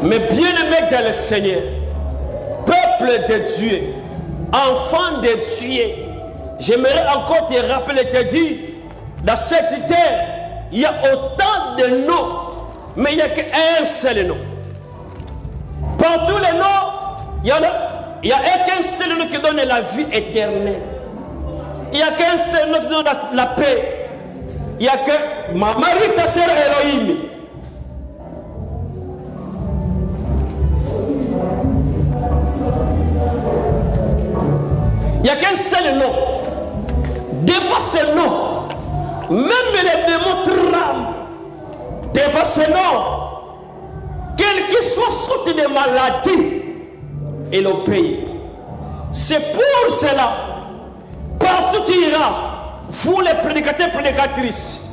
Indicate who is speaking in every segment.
Speaker 1: Mais bien-aimés dans le Seigneur, peuple de Dieu, enfant de Dieu, j'aimerais encore te rappeler, te dire, dans cette terre, il y a autant de noms, mais il n'y a qu'un seul nom. Par tous les noms, il n'y a qu'un seul nom qui donne la vie éternelle. Il n'y a qu'un seul nom qui donne la paix. Il n'y a que Marie, ta sœur Elohim. Il n'y a qu'un seul nom. Devant ce nom, même les démons tremblent. Devant ce nom, quelle que soit sorte de maladie, il obéit. C'est pour cela, partout tu iras, vous les prédicateurs, prédicatrices,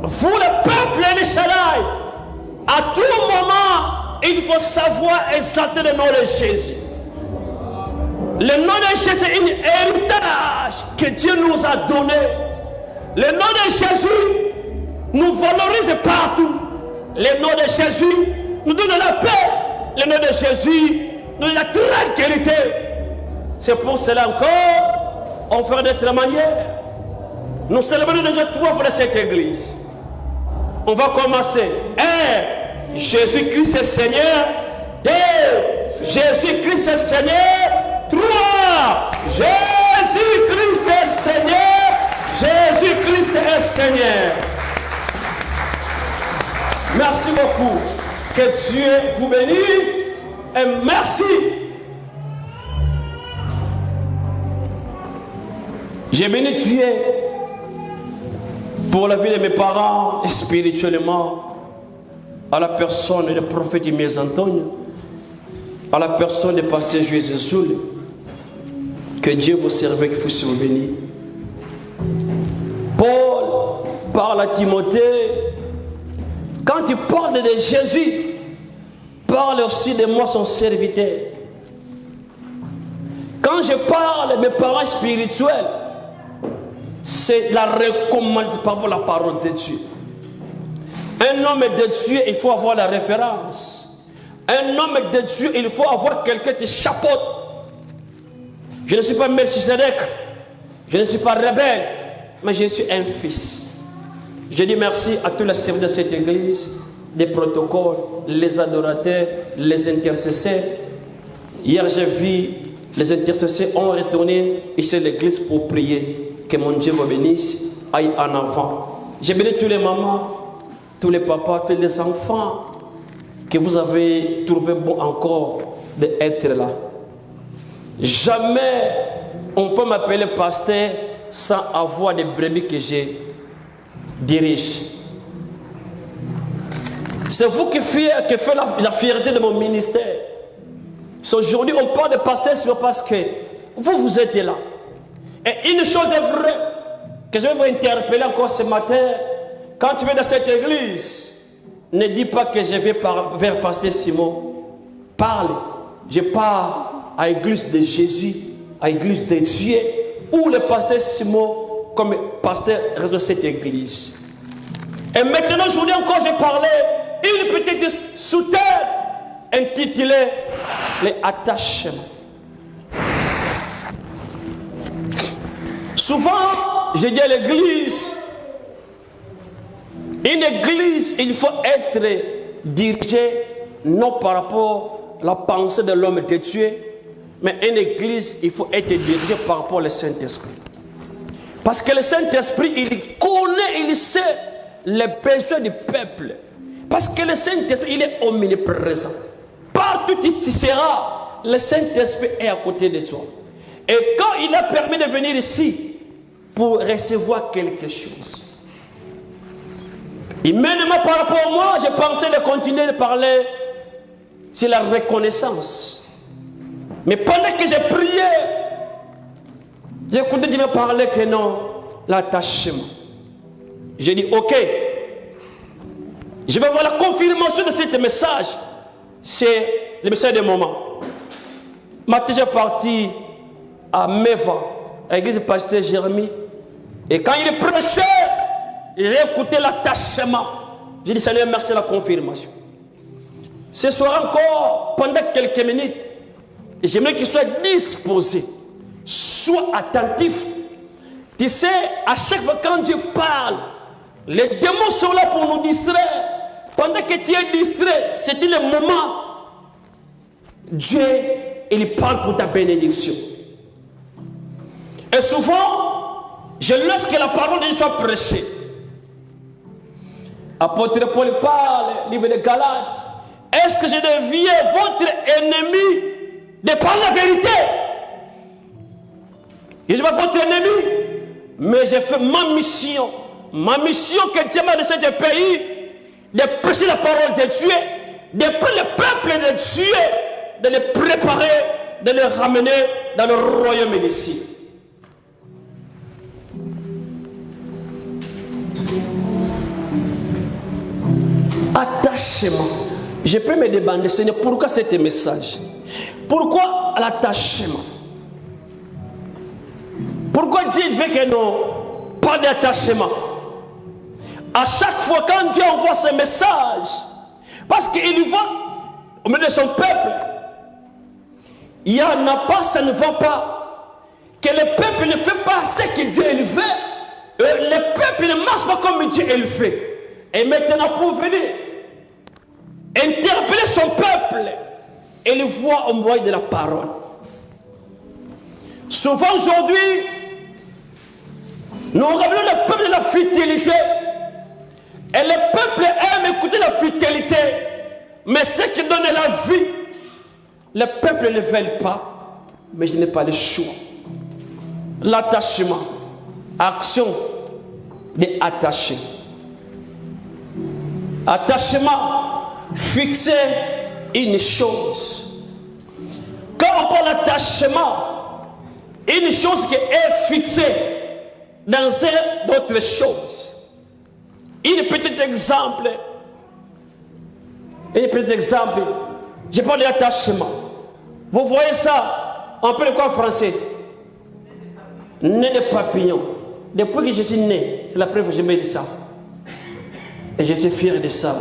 Speaker 1: vous le peuple de Shaddai, à tout moment, il faut savoir exalter le nom de Jésus. Le nom de Jésus est un héritage que Dieu nous a donné. Le nom de Jésus nous valorise partout. Le nom de Jésus nous donne la paix. Le nom de Jésus nous donne la tranquillité. C'est pour cela encore, on fera d'autres manières. Nous célébrons déjà 3 fois cette église. On va commencer. 1. Jésus-Christ est Seigneur. 2. Jésus-Christ est Seigneur. 3. Jésus-Christ est Seigneur. Jésus-Christ est Seigneur. Merci beaucoup. Que Dieu vous bénisse. Et merci. J'ai béni Dieu pour la vie de mes parents spirituellement, à la personne du prophète Mies Antonio, à la personne du pasteur Jésus Soul. Que Dieu vous serve et qu'il vous bénisse. Paul parle à Timothée. Quand il parle de Jésus, parle aussi de moi, son serviteur. Quand je parle de mes parents spirituels, c'est la recommandation par la parole de Dieu. Un homme de Dieu, il faut avoir la référence. Un homme de Dieu, il faut avoir quelqu'un qui chapeaute. Je ne suis pas Melchisedec, je ne suis pas rebelle, mais je suis un fils. Je dis merci à tous les serviteurs de cette église, des protocoles, les adorateurs, les intercesseurs. Hier, j'ai vu les intercesseurs ont retourné ici à l'église pour prier. Que mon Dieu vous bénisse, aille en avant. J'ai béni tous les mamans, tous les papas, tous les enfants que vous avez trouvé bon encore d'être là. Jamais on peut m'appeler pasteur sans avoir des brebis que je dirige. C'est vous qui faites la fierté de mon ministère. Aujourd'hui, on parle de pasteur, c'est parce que vous êtes là. Et une chose est vraie, que je vais vous interpeller encore ce matin. Quand tu vas dans cette église, ne dis pas que je vais vers pasteur Simon. Parle. Je parle à l'église de Jésus, à l'église de Dieu, ou le pasteur Simon comme pasteur reste de cette église. Et maintenant, aujourd'hui encore, j'ai parlé une petite sous-thème intitulée les attachements. Souvent, je dis à l'église, une église, il faut être dirigé non par rapport à la pensée de l'homme de Dieu, mais une église, il faut être dirigé par rapport au Saint-Esprit. Parce que le Saint-Esprit, il connaît, il sait les besoins du peuple. Parce que le Saint-Esprit, il est omniprésent. Partout où tu seras, le Saint-Esprit est à côté de toi. Et quand il a permis de venir ici pour recevoir quelque chose, immédiatement par rapport à moi, je pensais de continuer de parler sur la reconnaissance. Mais pendant que j'ai prié, j'ai écouté Dieu me parler que non, l'attachement. J'ai dit ok, je vais voir la confirmation de ce message. C'est le message de moment. Matin, j'ai parti à Meva, à l'église du pasteur Jérémie. Et quand il prêchait, j'ai écouté l'attachement. J'ai dit Seigneur, merci de la confirmation. Ce soir encore, pendant quelques minutes, j'aimerais qu'il soit disposé, soit attentif. Tu sais, à chaque fois quand Dieu parle, les démons sont là pour nous distraire. Pendant que tu es distrait, c'est le moment. Dieu, il parle pour ta bénédiction. Et souvent, je laisse que la parole de Dieu soit prêchée. Apôtre Paul parle, livre de Galates. Est-ce que je deviens votre ennemi de par la vérité? Je ne suis pas votre ennemi, mais j'ai fait ma mission. Ma mission que Dieu m'a laissé de pays, de prêcher la parole de Dieu, de prendre le peuple de Dieu, de les préparer, de les ramener dans le royaume d'ici. Attachement. Je peux me demander, Seigneur, pourquoi cet message? Pourquoi l'attachement? Pourquoi Dieu veut que nous parlions d'attachement? À chaque fois quand Dieu envoie ce message, parce qu'il voit au milieu de son peuple, il y en a pas, ça ne va pas. Que le peuple ne fait pas ce que Dieu il veut. Le peuple ne marche pas comme Dieu il fait. Et maintenant pour venir interpeller son peuple, il voit au moyen de la parole. Souvent aujourd'hui, nous rappelons le peuple de la fidélité. Et le peuple aime écouter la fidélité. Mais ce qui donne la vie, le peuple ne veut pas. Mais je n'ai pas le choix. L'attachement. Action d'attacher. Attachement, fixer une chose. Quand on parle d'attachement, une chose qui est fixée dans d'autres choses. Un petit exemple. Je parle d'attachement. Vous voyez ça? On peut le quoi en français? Né de papillon. Depuis que je suis né, c'est la première fois que je me dis ça. Et je suis fier de ça.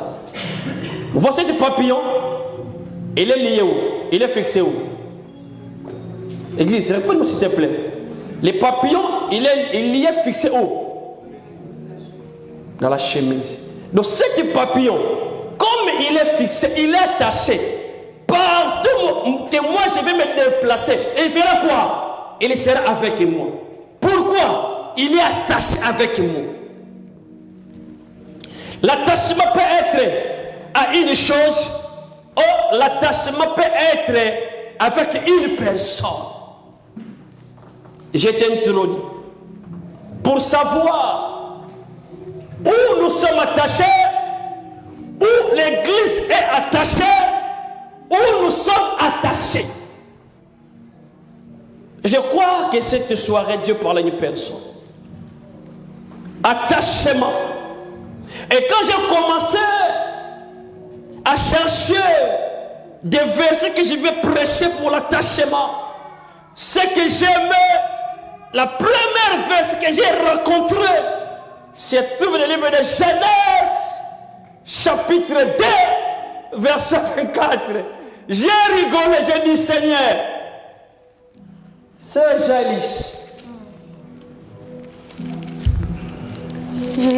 Speaker 1: Vous voyez ce papillon? Il est lié où? Il est fixé où? Église, réponds-moi s'il te plaît. Le papillon, il est fixé où? Dans la chemise. Donc ce papillon, comme il est fixé, il est attaché. Partout que moi je vais me déplacer, il fera quoi? Il sera avec moi. Pourquoi? Il est attaché avec moi. L'attachement peut être à une chose, ou l'attachement peut être avec une personne. Je t'introduis pour savoir où nous sommes attachés, où l'église est attachée, où nous sommes attachés. Je crois que cette soirée, Dieu parle à une personne. Attachement. Et quand j'ai commencé à chercher des versets que je vais prêcher pour l'attachement, ce que j'aimais, la première verset que j'ai rencontré, c'est trouvé dans le livre de Genèse, chapitre 2, verset 24. J'ai rigolé, j'ai dit, Seigneur, c'est jaloux.
Speaker 2: Je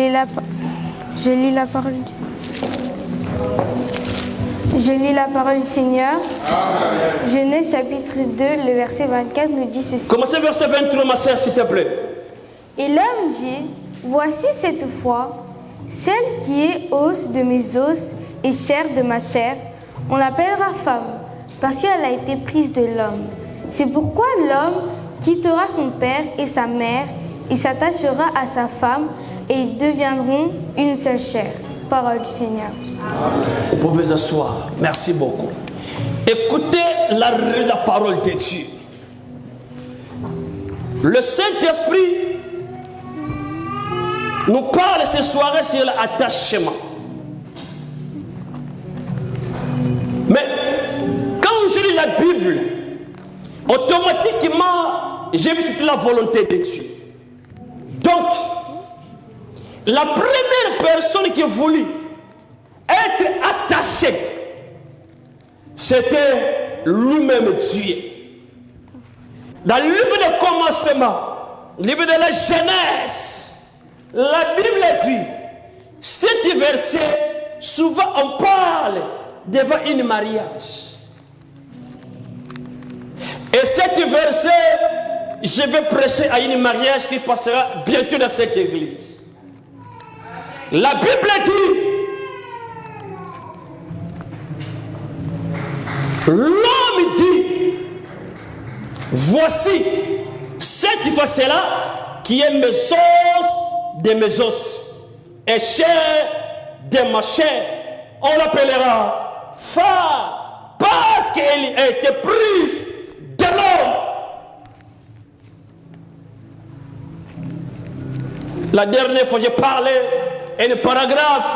Speaker 2: lis la parole du Seigneur. Amen. Genèse chapitre 2, le verset 24 nous dit ceci.
Speaker 1: Commencez verset 23, ma sœur, s'il te plaît.
Speaker 2: Et l'homme dit, voici cette fois, celle qui est os de mes os et chair de ma chair, on l'appellera femme, parce qu'elle a été prise de l'homme. C'est pourquoi l'homme quittera son père et sa mère, et s'attachera à sa femme, et ils deviendront une seule chair. Parole du Seigneur.
Speaker 1: Vous pouvez vous asseoir. Merci beaucoup. Écoutez la parole de Dieu. Le Saint-Esprit nous parle ce soir sur l'attachement. Mais quand je lis la Bible, automatiquement, j'ai vu la volonté de Dieu. Donc, la première personne qui a voulu être attachée c'était lui-même Dieu. Dans le livre de commencement, le livre de la Genèse, la Bible dit, cet verset, souvent on parle devant un mariage. Et cet verset, je vais prêcher à un mariage qui passera bientôt dans cette église. La Bible dit, l'homme dit, voici cette fois-là qui est mes os de mes os et chair de ma chair. On l'appellera femme parce qu'elle a été prise de l'homme. La dernière fois, j'ai parlé un paragraphe.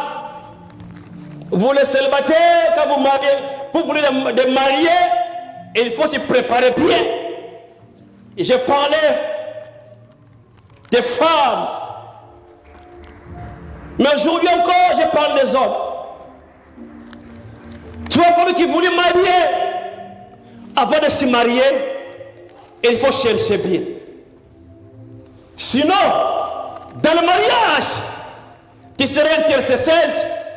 Speaker 1: Vous les célibataires, quand vous mariez, vous voulez de marier, il faut se préparer bien. Et j'ai parlé des femmes. Mais aujourd'hui encore, je parle des hommes. Trois femmes qui voulaient marier, avant de se marier, il faut chercher bien. Sinon, dans le mariage, tu seras intercesseur,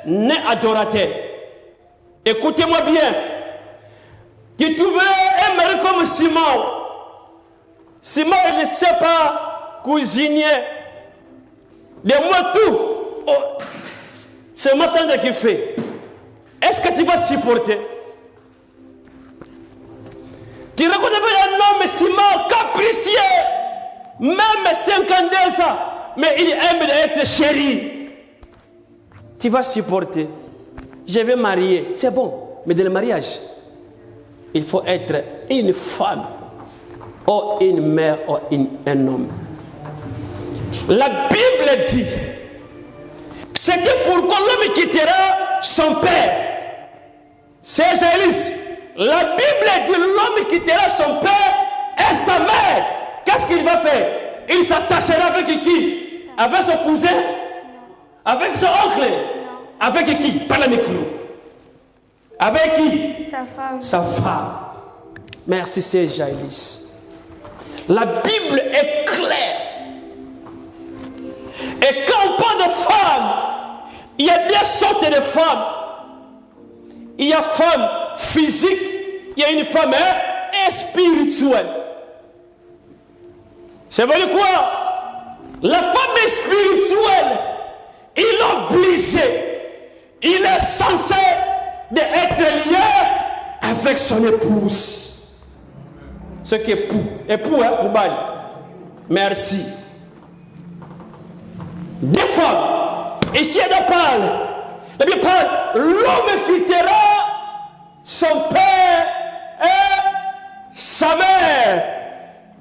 Speaker 1: né adorateur. Écoutez-moi bien. Tu trouverais un mari comme Simon. Simon, il ne sait pas cuisiner. De moi tout. Oh, c'est moi Sandra qui fait. Est-ce que tu vas supporter? Tu reconnais un homme Simon capricieux. Même 52 ans. Mais il aime être chéri. Tu vas supporter. Je vais marier. C'est bon. Mais dans le mariage, il faut être une femme. Ou une mère ou un homme. La Bible dit, c'était pourquoi l'homme quittera son père. C'est Jésus. La Bible dit, l'homme quittera son père et sa mère. Qu'est-ce qu'il va faire? Il s'attachera avec qui? Avec son cousin? Avec son oncle? Avec qui? Pas le micro. Avec qui?
Speaker 2: Sa femme.
Speaker 1: Sa femme. Merci, c'est Jaïlis. La Bible est claire. Et quand on parle de femmes, il y a deux sortes de femmes. Il y a femme physique, il y a une femme spirituelle. Ça veut dire quoi? La femme spirituelle, il est obligé, il est censé d'être lié avec son épouse. Ce qui est époux. Époux, hein, Moubali. Merci. Des femmes. Ici, elle parle. La Bible parle. L'homme quittera son père et sa mère.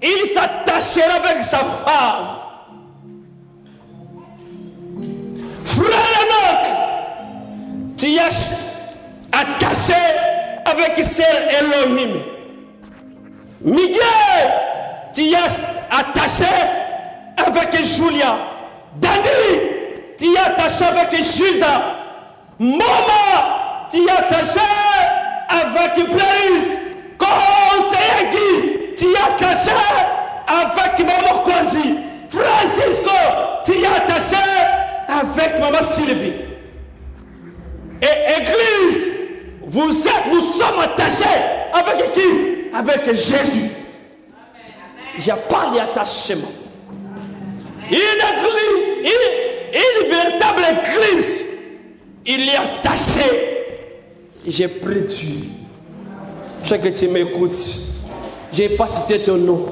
Speaker 1: Il s'attachera avec sa femme. Frère Enoch, tu es attaché avec Sœur Elohim. Miguel, tu es attaché avec Julia. Dandy, tu es attaché avec Judas. Mama, tu es attaché avec Blaise. Conseiller Guy, tu es attaché avec Maman Konzi. Francisco, tu es attaché avec Maman Sylvie. Et Église, nous sommes attachés avec qui? Avec Jésus. J'ai parlé d'attachement. Une église, une véritable église, il est attaché. J'ai prédit. Ce que tu m'écoutes, je n'ai pas cité ton nom,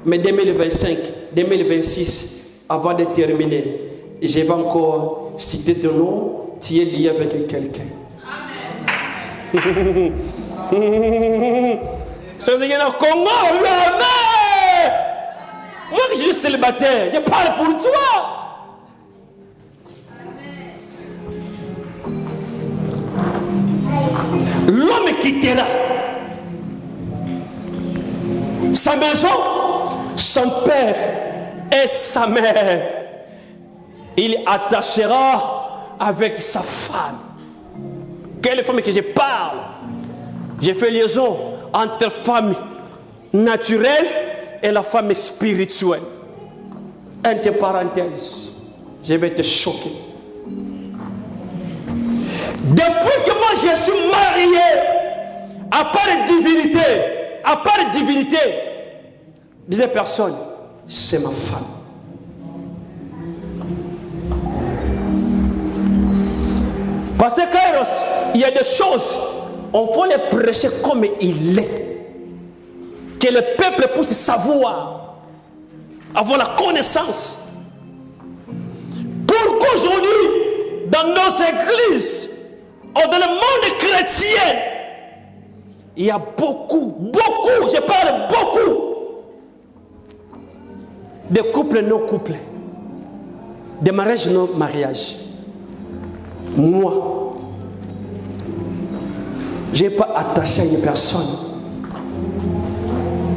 Speaker 1: mais 2025, 2026, avant de terminer, je vais encore citer ton nom. Tu es lié avec quelqu'un. Amen. C'est un Congo, mais moi qui suis célibataire, je parle pour toi. L'homme quittera sa maison, son père et sa mère. Il attachera avec sa femme. Quelle femme que je parle? J'ai fait liaison entre femme naturelle et la femme spirituelle. Entre parenthèses, je vais te choquer. Depuis que moi je suis marié, à part divinité, disait personne, c'est ma femme. Parce que Kairos, il y a des choses, on faut les prêcher comme il est. Que le peuple puisse savoir, avoir la connaissance. Pour qu'aujourd'hui, dans nos églises, ou dans le monde chrétien, il y a beaucoup, je parle beaucoup, de couples non couplés, de mariages non mariages. Moi, je n'ai pas attaché à une personne.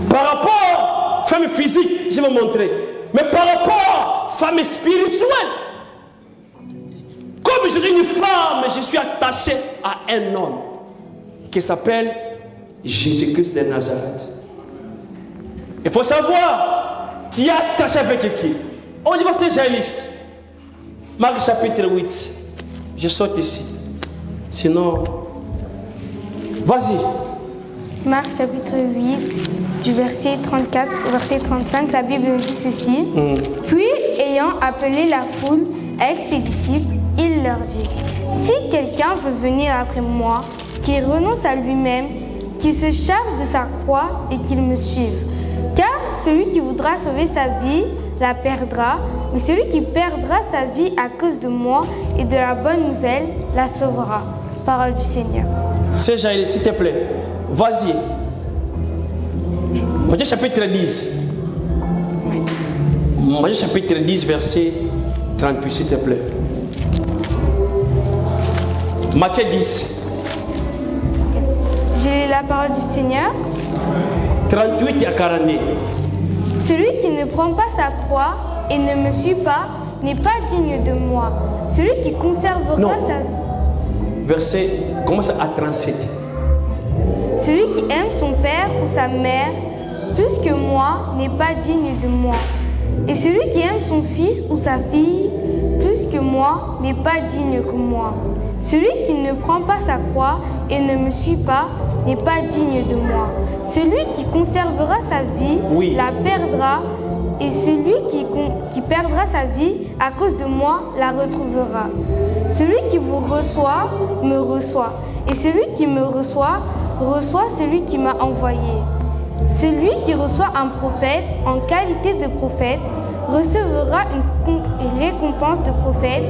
Speaker 1: Par rapport à femme physique, je vais vous montrer. Mais par rapport à femme spirituelle, comme je suis une femme, je suis attaché à un homme qui s'appelle Jésus-Christ de Nazareth. Il faut savoir, tu es attaché avec qui? On y va, c'est Jaïliste. Marc chapitre 8. Je saute ici. Sinon, vas-y.
Speaker 2: Marc chapitre 8, du verset 34 au verset 35, la Bible dit ceci. Puis, ayant appelé la foule avec ses disciples, il leur dit, si quelqu'un veut venir après moi, qu'il renonce à lui-même, qu'il se charge de sa croix et qu'il me suive. Car celui qui voudra sauver sa vie la perdra, mais celui qui perdra sa vie à cause de moi et de la bonne nouvelle la sauvera. Parole du Seigneur.
Speaker 1: C'est Jaïl, s'il te plaît. Vas-y. Matthieu chapitre 10. Matthieu chapitre 10, verset 38, s'il te plaît. Matthieu 10.
Speaker 2: J'ai la parole du Seigneur.
Speaker 1: 38 à 42.
Speaker 2: Celui qui ne prend pas sa croix et ne me suit pas n'est pas digne de moi. Celui qui conservera sa...
Speaker 1: Verset, commence à 37.
Speaker 2: Celui qui aime son père ou sa mère plus que moi n'est pas digne de moi. Et celui qui aime son fils ou sa fille plus que moi n'est pas digne que moi. Celui qui ne prend pas sa croix et ne me suit pas n'est pas digne de moi. Celui qui conservera sa vie la perdra, et celui qui perdra sa vie à cause de moi la retrouvera. Celui qui vous reçoit me reçoit, et celui qui me reçoit reçoit celui qui m'a envoyé. Celui qui reçoit un prophète en qualité de prophète recevra une récompense de prophète,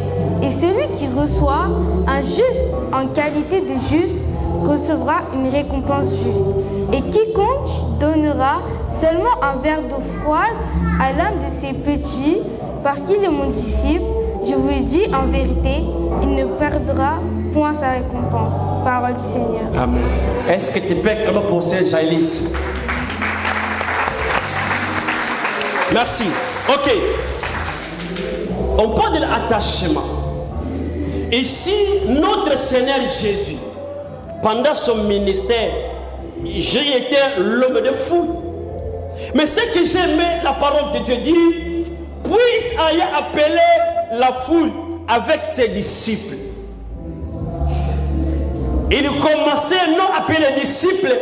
Speaker 2: et celui qui reçoit un juste en qualité de juste recevra une récompense juste. Et quiconque donnera seulement un verre d'eau froide à l'un de ces petits, parce qu'il est mon disciple, je vous le dis en vérité, il ne perdra point sa récompense. Parole du Seigneur.
Speaker 1: Amen. Est-ce que tu peux comment penser, Jaïlis? Merci. Ok. On parle de l'attachement. Ici, notre Seigneur Jésus, pendant son ministère, j'ai été l'homme de fou. Mais ce que j'aimais, la parole de Dieu dit, puisse ayant appelé la foule avec ses disciples. Il commençait non à appeler les disciples,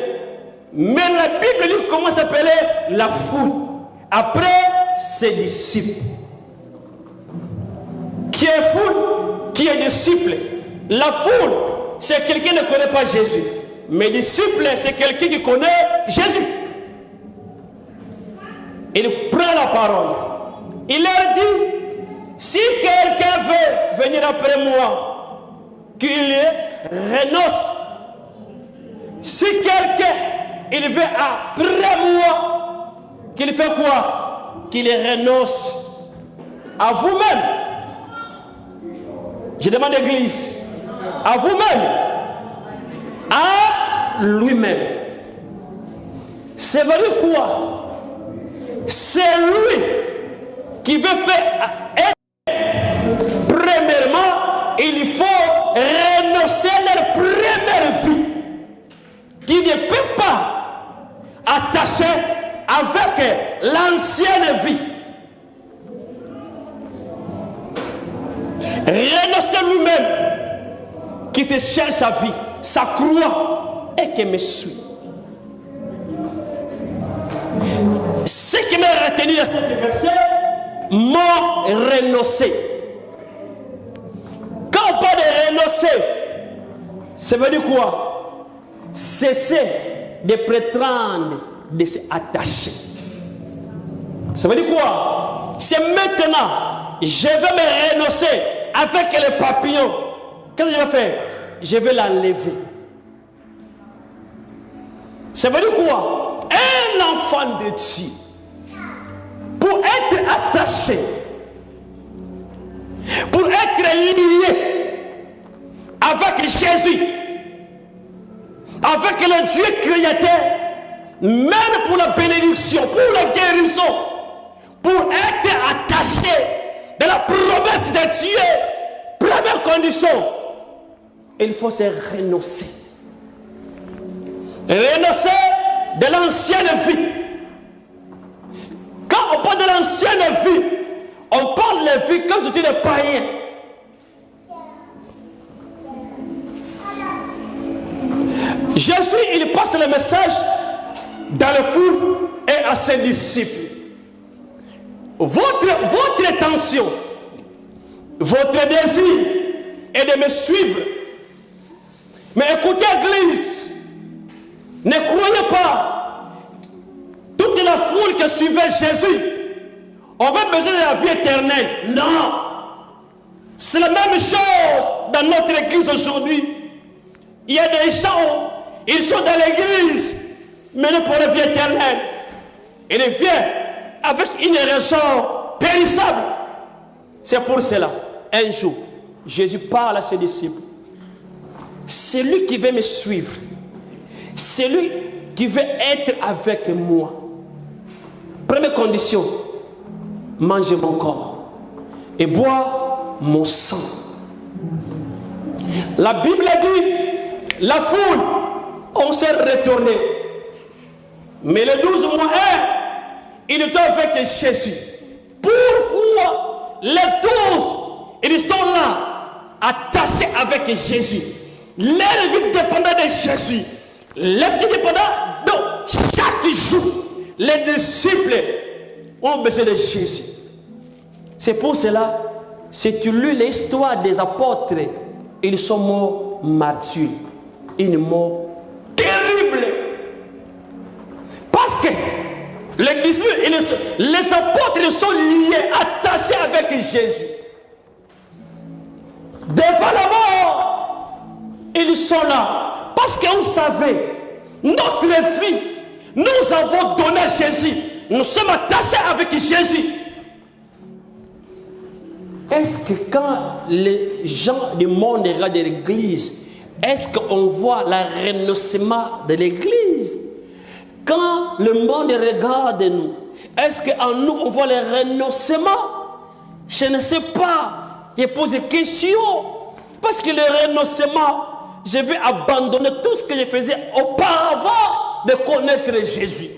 Speaker 1: mais la Bible lui commence à appeler la foule. Après ses disciples. Qui est foule, qui est disciple. La foule, c'est quelqu'un qui ne connaît pas Jésus. Mais disciple, c'est quelqu'un qui connaît Jésus. Il prend la parole. Il leur dit, si quelqu'un veut venir après moi, qu'il renonce. Si quelqu'un il veut après moi, qu'il fait quoi? Qu'il renonce à vous-même. Je demande à l'église, à vous-même, à lui-même. C'est vrai quoi? C'est lui qui veut faire. Premièrement, il faut renoncer à leur première vie, qui ne peut pas attacher avec l'ancienne vie. Renoncer lui-même, qui se cherche sa vie, sa croix, et qui me suit. Ce qui m'a retenu dans ce verset, m'ont renoncé. Quand on parle de renoncer, ça veut dire quoi? Cesser de prétendre de s'attacher. Ça veut dire quoi? C'est maintenant, je vais me renoncer avec les papillons. Qu'est-ce que je vais faire? Je vais l'enlever. Ça veut dire quoi? Un enfant de Dieu, pour être attaché, pour être lié avec Jésus, avec le Dieu créateur, même pour la bénédiction, pour la guérison, pour être attaché de la promesse de Dieu, première condition, il faut se renoncer. Renoncer de l'ancienne vie. Quand on parle de l'ancienne vie, on parle de vie comme tu dis les païens. Jésus, il passe le message dans le foule et à ses disciples. Votre intention, votre désir est de me suivre. Mais écoutez, Église, ne croyez pas toute la foule qui suivait Jésus, on avait besoin de la vie éternelle. Non, c'est la même chose dans notre église aujourd'hui. Il y a des gens, ils sont dans l'église, mais non pour la vie éternelle. Ils viennent avec une raison périssable. C'est pour cela, un jour, Jésus parle à ses disciples. Celui qui veut me suivre, celui qui veut être avec moi, première condition, mange mon corps et bois mon sang. La Bible a dit, la foule, on s'est retourné. Mais le 12 mois, il était avec Jésus. Pourquoi les 12, ils sont là, attachés avec Jésus? Leur vie dépendant de Jésus. Leur vie dépendant de chaque jour. Les disciples ont besoin de Jésus. C'est pour cela, si tu lis l'histoire des apôtres, ils sont morts martyrs. Une mort terrible. Parce que les disciples, les apôtres sont liés, attachés avec Jésus. Devant la mort, ils sont là. Parce qu'on savait, notre vie, nous avons donné à Jésus. Nous sommes attachés avec Jésus. Est-ce que quand les gens du monde regardent l'église, est-ce qu'on voit le renoncement de l'église? Quand le monde regarde nous, est-ce qu'en nous on voit le renoncement? Je ne sais pas. Je pose des questions. Parce que le renoncement, je vais abandonner tout ce que je faisais auparavant de connaître Jésus.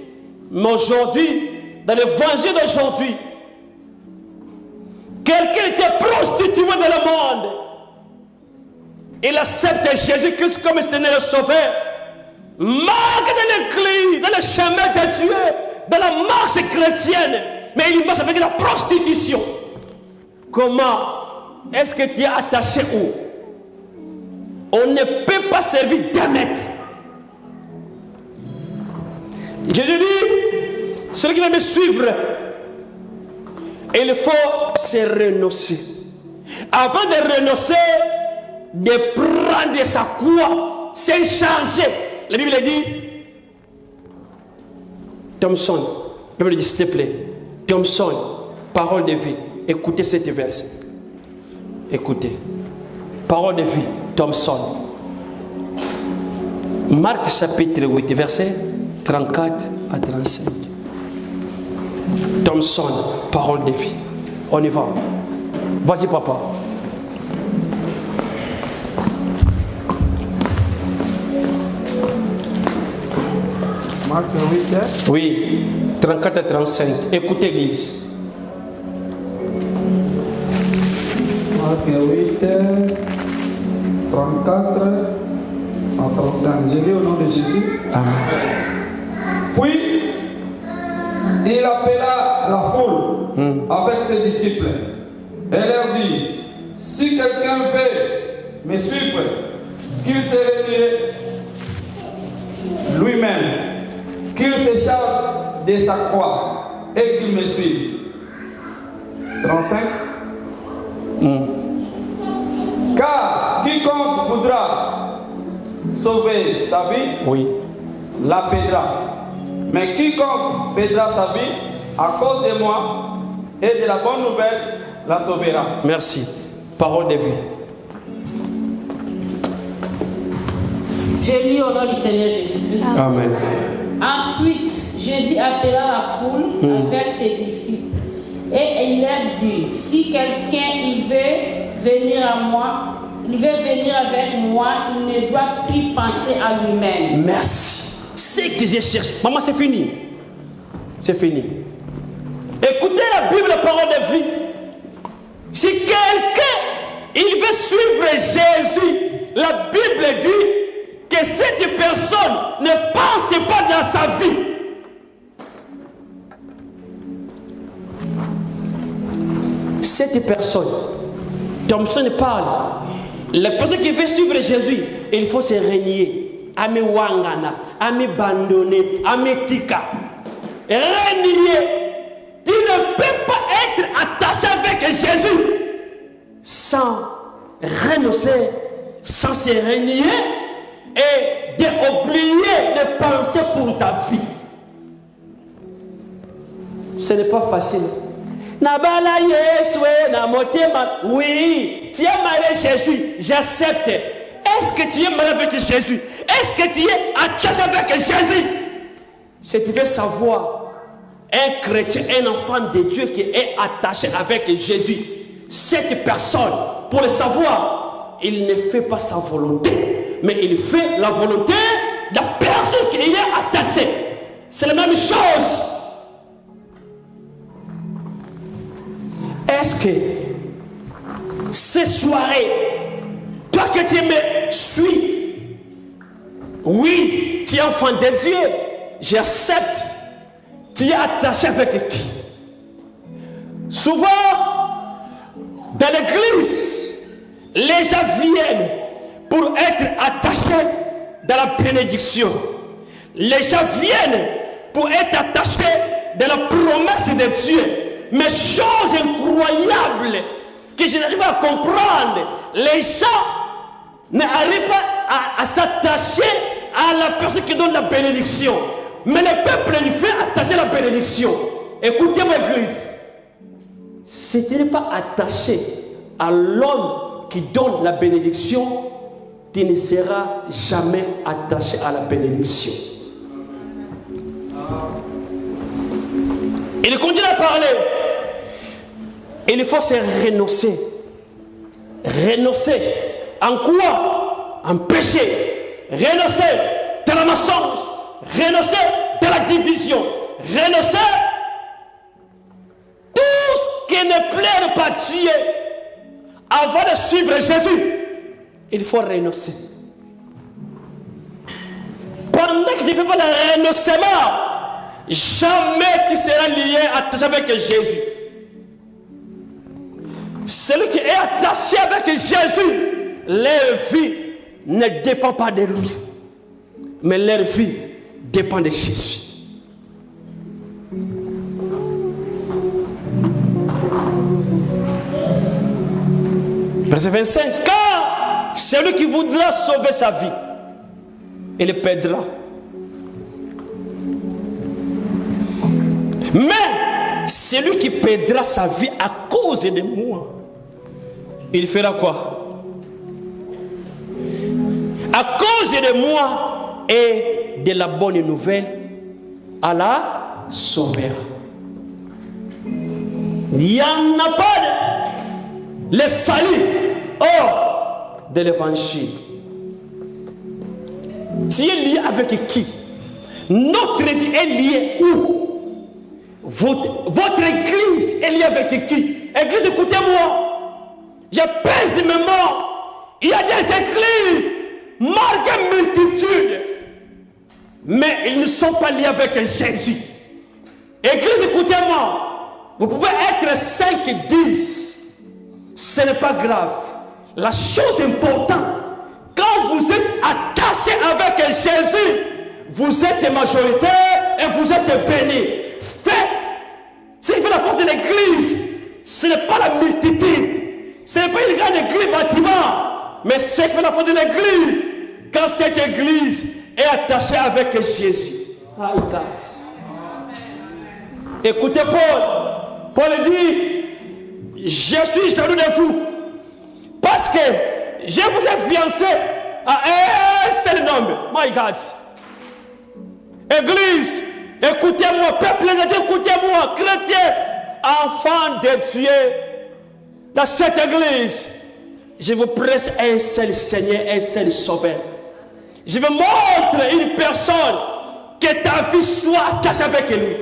Speaker 1: Mais aujourd'hui, dans l'évangile d'aujourd'hui, quelqu'un était prostitué dans le monde. Il accepte Jésus-Christ comme Seigneur et Sauveur. Marque de l'église, dans le chemin de Dieu, dans la marche chrétienne. Mais il marche avec la prostitution. Comment est-ce que tu es attaché où? On ne peut pas servir d'un maître. Jésus dit, celui qui va me suivre, il faut se renoncer. Avant de renoncer, de prendre sa croix, c'est charger. La Bible dit, Thompson, la Bible dit, s'il te plaît, Thompson, parole de vie, écoutez cette verset. Écoutez. Parole de vie, Thompson. Marc chapitre 8, verset 34 à 35. Thompson, parole de vie. On y va. Vas-y, papa.
Speaker 3: Marc 8,
Speaker 1: Oui, 34 et 35. Écoutez, Église.
Speaker 3: Marc 8, 34 à 35. Je lis au nom de Jésus.
Speaker 1: Amen.
Speaker 3: Puis, il appela la foule avec ses disciples et leur dit, si quelqu'un veut me suivre, qu'il se retire lui-même, qu'il se charge de sa croix et qu'il me suive. 35. Car quiconque voudra sauver sa vie,
Speaker 1: Oui.
Speaker 3: la perdra. Mais quiconque perdra sa vie à cause de moi et de la bonne nouvelle, la sauvera.
Speaker 1: Merci. Parole de vie.
Speaker 4: Je lis au nom du Seigneur Jésus-Christ.
Speaker 1: Amen.
Speaker 4: Ensuite, Jésus appela la foule avec ses disciples. Et il leur dit, si quelqu'un il veut venir à moi, il veut venir avec moi, il ne doit plus penser à lui-même.
Speaker 1: Merci. C'est ce que je cherche. Maman, c'est fini. C'est fini. Écoutez la Bible, la parole de vie. Si quelqu'un, il veut suivre Jésus, la Bible dit que cette personne ne pense pas dans sa vie. Cette personne, Thompson parle, la personne qui veut suivre Jésus, il faut se renier. Ame wangana, ame bandonner, ame tika. Renier. Tu ne peux pas être attaché avec Jésus sans renoncer, sans se renier et d'oublier de penser pour ta vie. Ce n'est pas facile. Nabala Yeswe, na motema. Oui, tu es marié Jésus, j'accepte. Est-ce que tu es marié avec Jésus? Est-ce que tu es attaché avec Jésus? Si tu veux savoir, un chrétien, un enfant de Dieu qui est attaché avec Jésus, cette personne, pour le savoir, il ne fait pas sa volonté, mais il fait la volonté de la personne qui est attachée. C'est la même chose. Est-ce que cette soirée, toi que tu me suis, oui, tu es enfant de Dieu, j'accepte. Tu es attaché avec qui? Souvent, dans l'église, les gens viennent pour être attachés dans la bénédiction. Les gens viennent pour être attachés dans la promesse de Dieu. Mais chose incroyable que je n'arrive pas à comprendre, les gens n'arrivent pas à s'attacher à la personne qui donne la bénédiction. Mais le peuple, il fait attacher la bénédiction. Écoutez-moi, église. Si tu n'es pas attaché à l'homme qui donne la bénédiction, tu ne seras jamais attaché à la bénédiction. Il continue à parler. Il faut se renoncer. Renoncer. En quoi? En péché. Renoncer dans le mensonge. Renoncer dans la division. Renoncer tout ce qui ne plaît pas Dieu. Avant de suivre Jésus, il faut renoncer. Pendant que tu ne fais pas le renoncement, jamais tu seras lié, attaché avec Jésus. Celui qui est attaché avec Jésus, leur vie ne dépend pas de lui, mais leur vie dépend de Jésus. Verset 25. Car celui qui voudra sauver sa vie, il le perdra. Mais celui qui perdra sa vie à cause de moi, il fera quoi? À cause de moi et de la bonne nouvelle, Allah sauvera. Il n'y en a pas le salut hors de l'évangile. Tu es lié avec qui? Notre vie est liée où? Votre église est liée avec qui? Église, écoutez-moi. Je pèse mes mots. Il y a des églises marquées multitudes, mais ils ne sont pas liés avec Jésus. Église, écoutez-moi. Vous pouvez être 5 et 10. Ce n'est pas grave. La chose importante, quand vous êtes attaché avec Jésus, vous êtes majoritaire et vous êtes béni. S'il fait la force de l'église, ce n'est pas la multitude. Ce n'est pas une grande église bâtiment, mais c'est qui fait la force de l'église. Quand cette église est attachée avec Jésus. Écoutez Paul. Paul dit, je suis jaloux de vous. Parce que je vous ai fiancé à un seul homme. My God. Église, écoutez-moi. Peuple de Dieu, écoutez-moi. Chrétien, enfant de Dieu. Dans cette église, je vous presse un seul Seigneur, un seul Sauveur. Je veux montrer une personne que ta vie soit attachée avec lui.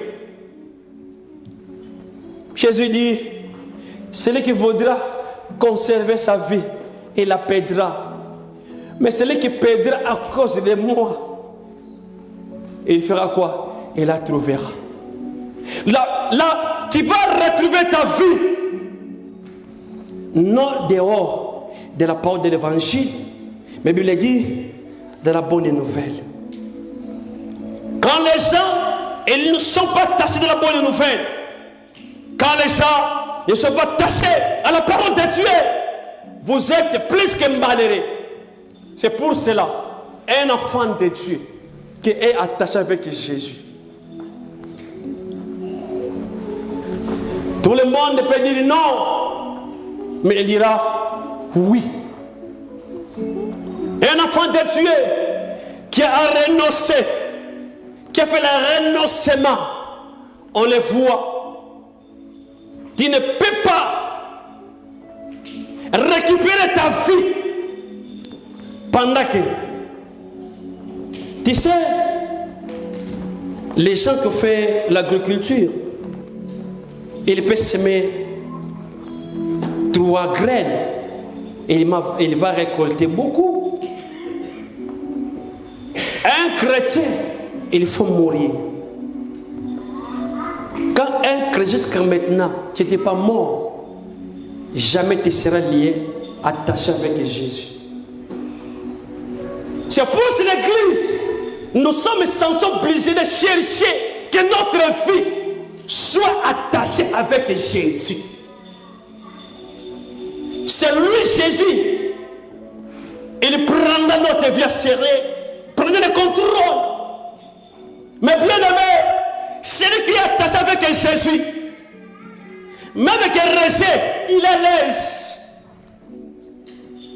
Speaker 1: Jésus dit, celui qui voudra conserver sa vie, il la perdra. Mais celui qui perdra à cause de moi, il fera quoi? Il la trouvera. Là, tu vas retrouver ta vie. Non dehors de la parole de l'évangile, mais Bible dit de la bonne nouvelle. Quand les gens, ils ne sont pas attachés de la bonne nouvelle, quand les gens ne sont pas attachés à la parole de Dieu, vous êtes plus que malheureux. C'est pour cela, un enfant de Dieu qui est attaché avec Jésus. Tout le monde peut dire non, mais il dira oui. Un enfant de Dieu qui a renoncé, qui a fait le renoncement, on le voit. Tu ne peux pas récupérer ta vie pendant que, tu sais, les gens qui font l'agriculture, ils peuvent semer 3 graines et il va récolter beaucoup. Un chrétien, il faut mourir. Quand un chrétien, jusqu'à maintenant, tu n'étais pas mort, jamais tu seras lié, attaché avec Jésus. C'est pour l'église, nous sommes sans obligés de chercher que notre vie soit attachée avec Jésus. C'est lui, Jésus. Il prendra notre vie à serrer, prendra le contrôle. Mais bien aimé, celui qui est attaché avec Jésus, même avec un rejet, il est l'aise.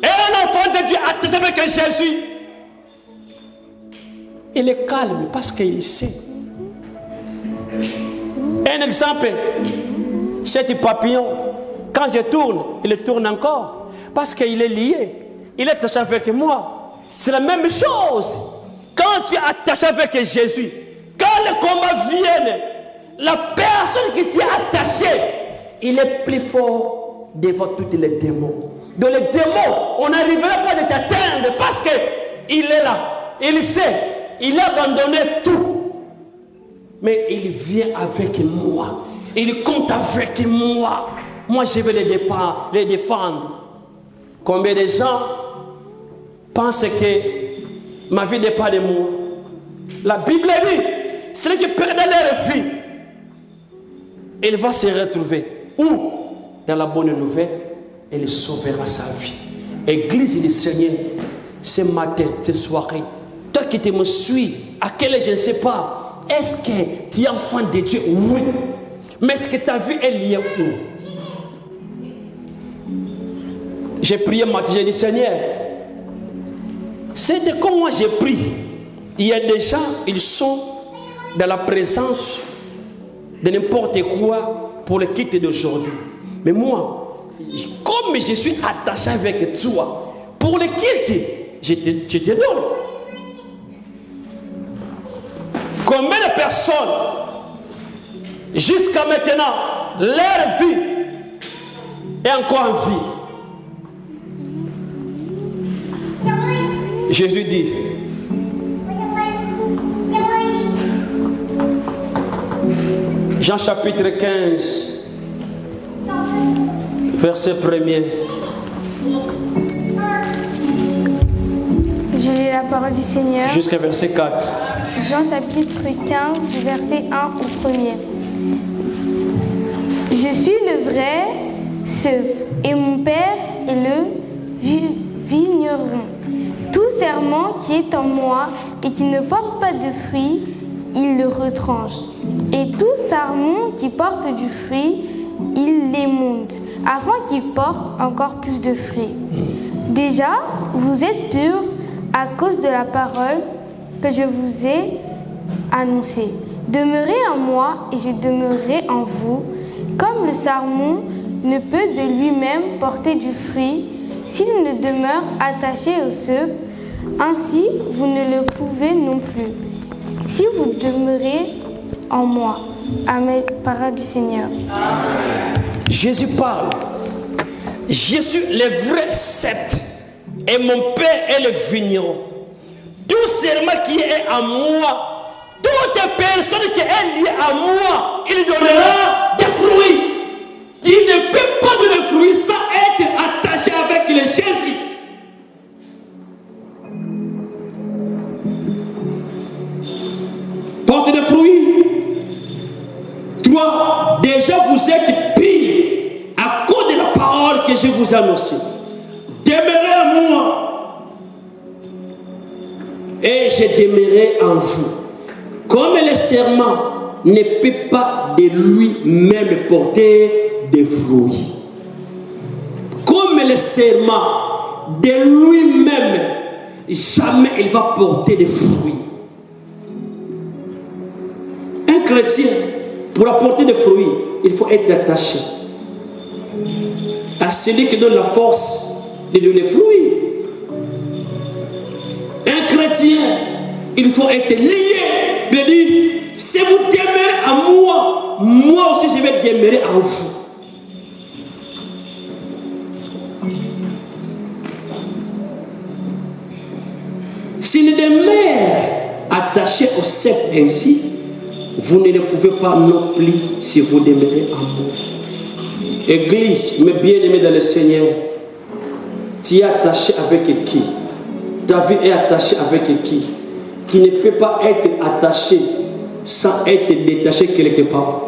Speaker 1: Et un enfant de Dieu attaché avec Jésus, il est calme parce qu'il sait. Un exemple, cet papillon, quand je tourne, il tourne encore parce qu'il est lié. Il est attaché avec moi. C'est la même chose. Quand tu es attaché avec Jésus, quand le combat vient, la personne qui t'y est attachée, il est plus fort devant tous les démons. Dans les démons, on n'arriverait pas à t'atteindre parce qu'il est là. Il sait, il a abandonné tout. Mais il vient avec moi. Il compte avec moi. Moi, je vais les défendre. Combien de gens pensent que ma vie n'est pas de moi? La Bible dit, celui qui perdait leur vie, il va se retrouver où? Dans la bonne nouvelle, il sauvera sa vie. Église du Seigneur, ce matin, ce soirée, toi qui me suis, à quel âge je ne sais pas, est-ce que tu es enfant de Dieu? Oui. Mais est-ce que ta vie est liée où? J'ai prié matin, j'ai dit Seigneur, c'est de comme moi j'ai prié. Il y a des gens, ils sont dans la présence de n'importe quoi pour le quitter d'aujourd'hui. Mais moi, comme je suis attaché avec toi, pour le quitter, je te donne. Combien de personnes, jusqu'à maintenant, leur vie est encore en vie? Jésus dit, Jean chapitre 15, verset 1er.
Speaker 2: Je lis la parole du Seigneur.
Speaker 1: Jusqu'à verset 4.
Speaker 2: Jean chapitre 15, du verset 1 au 1er. Je suis le vrai cep et mon Père est le vigneron. Tout serment qui est en moi et qui ne porte pas de fruit, il le retranche. Et tout sarment qui porte du fruit, il l'émonde, afin qu'il porte encore plus de fruits. Déjà, vous êtes purs à cause de la parole que je vous ai annoncée. Demeurez en moi et je demeurerai en vous. Comme le sarment ne peut de lui-même porter du fruit s'il ne demeure attaché au cep, ainsi vous ne le pouvez non plus. Si vous demeurez en moi. Amen. Parole du Seigneur.
Speaker 1: Amen. Jésus parle. Je suis le vrai cep et mon Père est le vigneron. Tout serment qui est en moi, toute personne qui est liée à moi, il donnera des fruits. Tu ne peux pas donner des fruits sans être attaché avec le Jésus. Porte des fruits. Toi, déjà vous êtes pire à cause de la parole que je vous annonce. Demeurez en moi et je demeurerai en vous. Comme le serment ne peut pas de lui-même porter des fruits. Comme le serment de lui-même, jamais il va porter des fruits. Un chrétien, pour apporter des fruits, il faut être attaché à celui qui donne la force de donner des fruits. Un chrétien, il faut être lié. Il dit, si vous demeurez à moi, moi aussi je vais demeurer en vous. Si nous demeurons attachés au cep ainsi, vous ne le pouvez pas non plus si vous demeurez en moi. Église, mes bien-aimés dans le Seigneur, tu es attaché avec qui? Ta vie est attachée avec qui? Tu ne peux pas être attaché sans être détaché quelque part.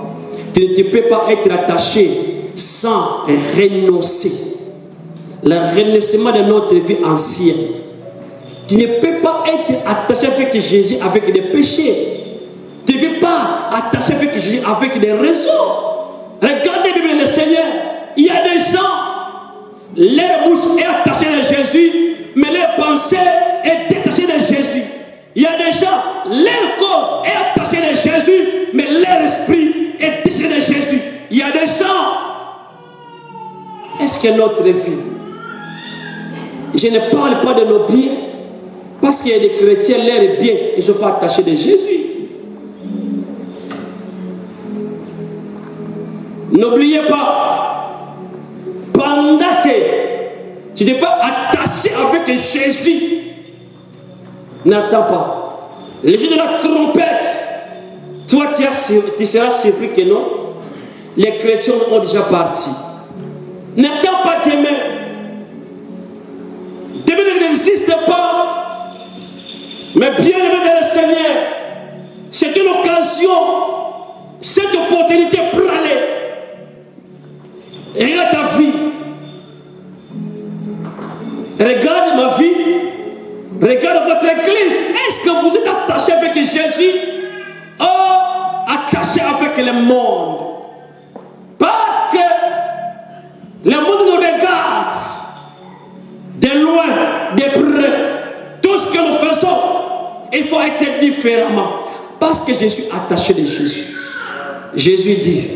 Speaker 1: Tu ne peux pas être attaché sans renoncer. Le renoncement de notre vie ancienne. Tu ne peux pas être attaché avec Jésus avec des péchés. Tu ne peux pas attacher avec Jésus avec des raisons. Regardez bien le Seigneur. Il y a des gens, leur bouche est attachée à Jésus, mais leur pensée est détachée de Jésus. Il y a des gens, leur corps est attaché à Jésus, mais leur esprit est détaché de Jésus. Il y a des gens, est-ce que notre vie, je ne parle pas de nos biens, parce qu'il y a des chrétiens, leurs biens, ils ne sont pas attachés de Jésus. N'oubliez pas, pendant que tu n'es pas attaché avec Jésus, n'attends pas. Le jour de la trompette, toi tu seras surpris que non, les chrétiens ont déjà parti. N'attends pas demain. Demain n'existe pas. Mais bien aimé dans le Seigneur, c'est une occasion, cette opportunité pour aller. Regarde ta vie. Regarde ma vie. Regarde votre église. Est-ce que vous êtes attaché avec Jésus ou attaché avec le monde? Parce que le monde nous regarde de loin, de près. Tout ce que nous faisons, il faut être différemment. Parce que je suis attaché de Jésus. Jésus dit,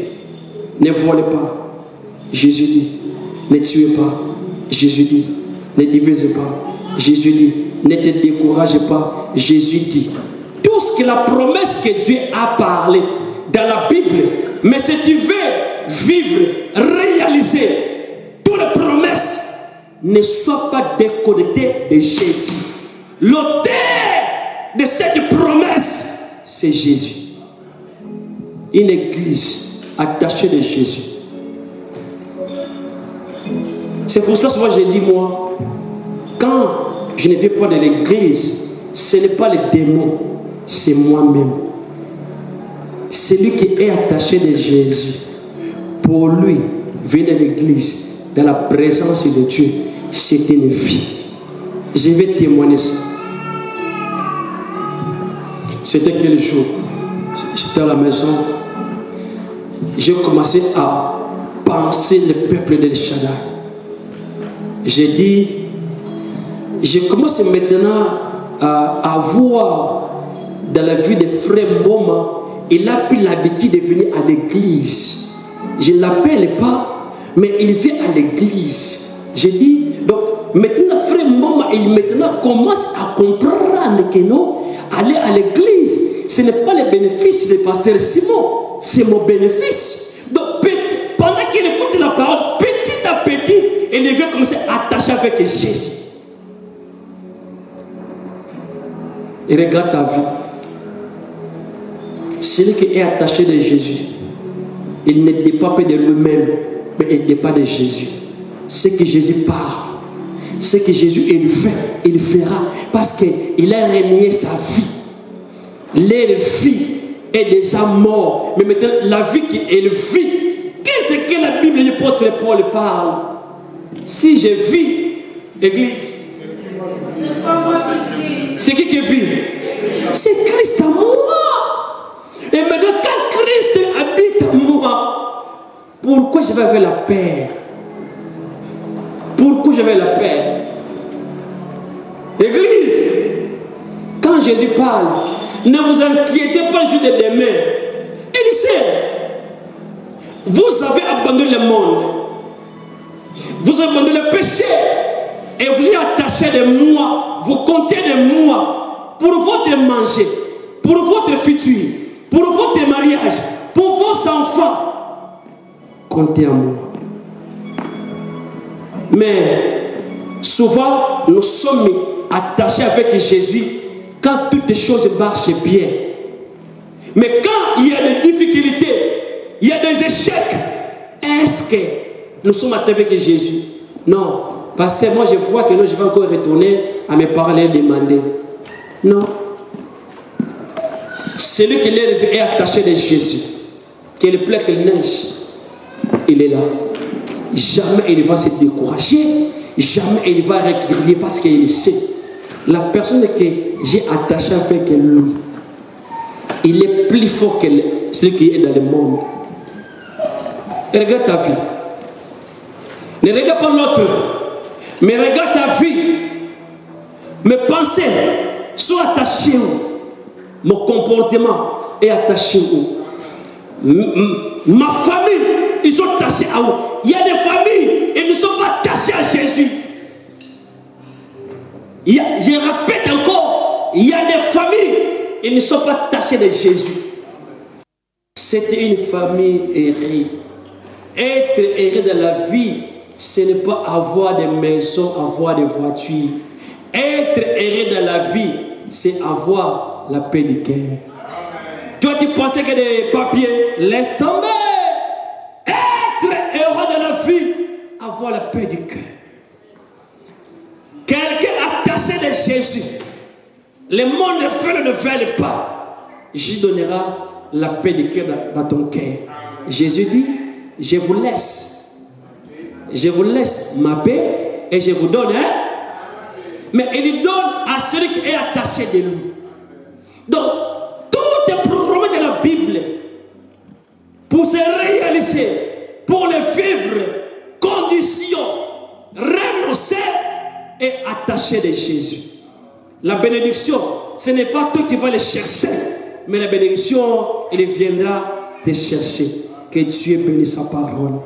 Speaker 1: ne volez pas. Jésus dit, ne tuez pas. Jésus dit, ne divisez pas. Jésus dit, ne te découragez pas. Jésus dit, tout ce que la promesse que Dieu a parlé dans la Bible, mais si tu veux vivre, réaliser toutes les promesses, ne sois pas déconnecté de Jésus. L'auteur de cette promesse, c'est Jésus. Une église attachée de Jésus. C'est pour ça souvent je dis moi, quand je ne vais pas dans l'église, ce n'est pas les démons, c'est moi-même. Celui qui est attaché de Jésus, pour lui, venir à l'église, dans la présence de Dieu, c'est une vie. Je vais témoigner ça. C'était quel jour? J'étais à la maison. J'ai commencé à penser le peuple de Shaddai. J'ai dit, je commence maintenant à voir dans la vie de frère Mboma, il a pris l'habitude de venir à l'église. Je ne l'appelle pas, mais il vient à l'église. J'ai dit, donc maintenant frère Mboma, il maintenant commence à comprendre que non, aller à l'église, ce n'est pas le bénéfice du pasteur Simon, c'est mon bénéfice. Donc pendant qu'il écoute la parole, petit à petit, il vient commencer à attacher avec Jésus. Et regarde ta vie. Celui qui est attaché de Jésus, il ne dépend pas de lui-même, mais il dépend de Jésus. Ce que Jésus parle, ce que Jésus il fait, il fera, parce qu'il a renié sa vie. Leur vie est déjà mort, mais maintenant la vie qu'il vit, qu'est-ce que la Bible du l'apôtre Paul parle? Si je vis, Église, c'est qui vit? C'est Christ à moi. Et maintenant, quand Christ habite en moi, pourquoi je vais vers la paix? Pourquoi je vais la paix? Église, quand Jésus parle, ne vous inquiétez pas le jour de demain. Il sait, vous avez abandonné le monde, vous avez abandonné le péché, et vous êtes attaché de moi, vous comptez de moi, pour votre manger, pour votre futur, pour votre mariage, pour vos enfants. Comptez en moi. Mais souvent, nous sommes attachés avec Jésus quand toutes les choses marchent bien. Mais quand il y a des difficultés, il y a des échecs, est-ce que nous sommes attachés avec Jésus? Non. Parce que moi, je vois que non, je vais encore retourner à mes parents et demander. Non. Celui qui est attaché de Jésus, qu'il plaît qu'il neige, il est là. Jamais il va se décourager, jamais il va reculer parce qu'il sait. La personne que j'ai attachée avec lui, il est plus fort que celui qui est dans le monde. Et regarde ta vie. Ne regarde pas l'autre, mais regarde ta vie. Mes pensées sont attachées où? Mon comportement est attaché où? Ma famille, ils sont attachés à où? Il y a des familles, ils ne sont pas attachés à Jésus. Je répète encore, il y a des familles, ils ne sont pas attachés de Jésus. C'était une famille errée. Être erré dans la vie, ce n'est pas avoir des maisons, avoir des voitures. Être erré dans la vie, c'est avoir la paix du cœur. Toi, tu pensais que des papiers, laisse tomber. Être heureux dans la vie, avoir la paix du cœur. Quelqu'un attaché de Jésus, le monde ne fait ne veulent pas. J'y donnera la paix du cœur dans ton cœur. Jésus dit, je vous laisse ma paix et je vous donne. Mais il donne à celui qui est attaché de lui. Donc, tout est programmé dans la Bible pour se réaliser, pour le vivre, condition, renoncer et attaché de Jésus. La bénédiction, ce n'est pas toi qui vas le chercher, mais la bénédiction, elle viendra te chercher. Que Dieu bénisse sa parole.